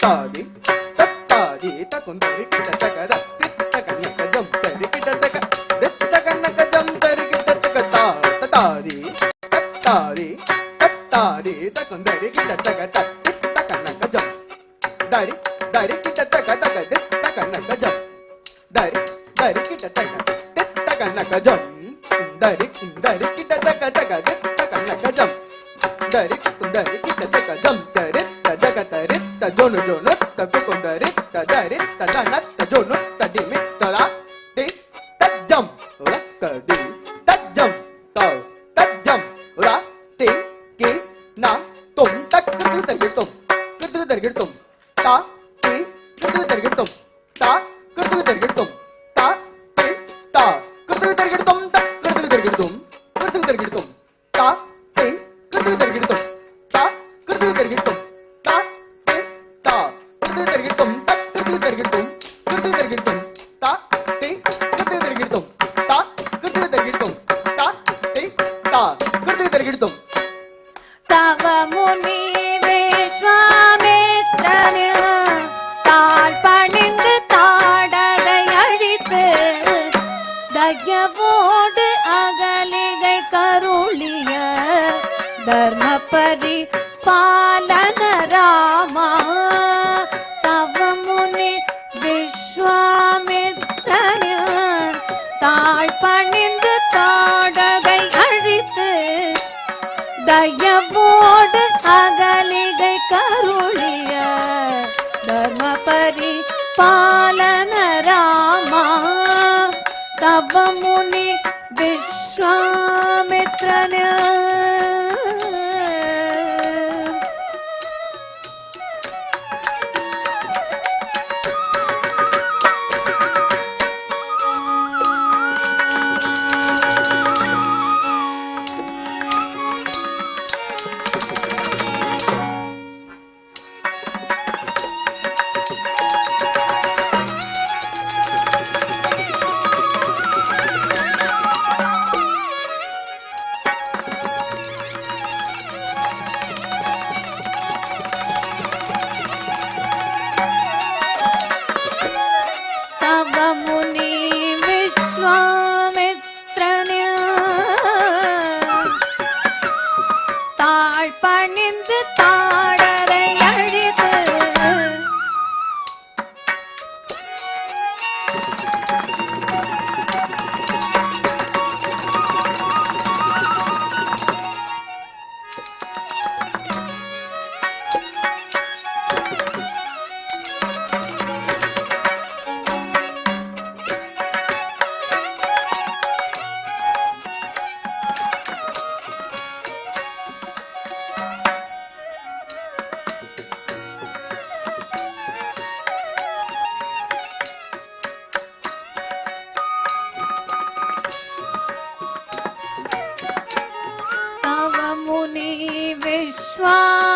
தாதி தத்தாதி தகுந்தரி கிட்டத்தக தத்தித்தக நகஜம் தரி கிட்டத்தக தித்தக நகஜம் தரி கிட்டத்தக தாதி தத்தாதி தத்தாதி தகுந்தரி கிட்டத்தக தத்தித்தக நகஜம் தரி தரி கிட்டத்தக தக தித்தக நகஜம் தரி தரி கிட்டத்தக தித்தக நகஜம் dari dari kita jaga jaga jaga nagajam dari dari kita jaga jam dari jaga dari ta jono jono ta kokon dari ta dari ta dana ta jono ta dimi ta la di ta jam ora ka di ta jam sa ta jam ora ti ki na tum ta kudu tergitum ta ti kudu tergitum ta kudu tergitum ta ti ta kudu tergitum ta kudu tergitum ta ti kudu tergitum ta kudu tergitum ta ti ta kudu tergitum ta kudu tergitum kudu tergitum ta ti kudu tergitum ta kudu tergitum ta ti ta kudu tergitum தவ முனி விஸ்வாமித்ரனு தாழ் பணிந்து தாடகை அழித்து தயவோடு அகலிகை கருளிய தர்மபரி பாலன ராமா தவ முனி விஸ்வாமித்ரனு தாழ் பணிந்து தாடகை அழித்து தயவோடு அகலிகை கருளிய தர்மபரி பாலன ராமா தவ முனி விஸ்வாமித்ரனு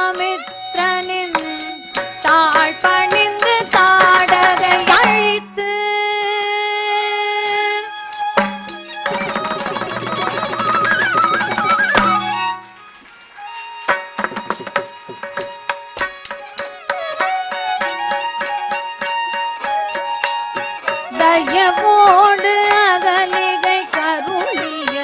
விஸ்வாமித்ரனின் தாழ் பணிந்து தாடகை அழித்து தயவோடு அகலிகை கருளிய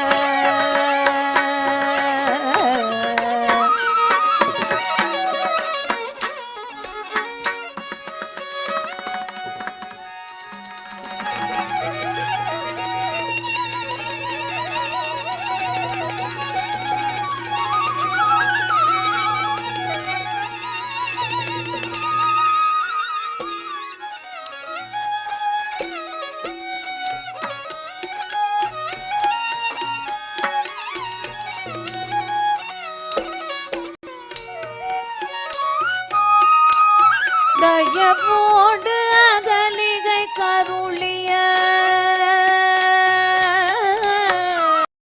தயவோடு அகலிகை கருளிய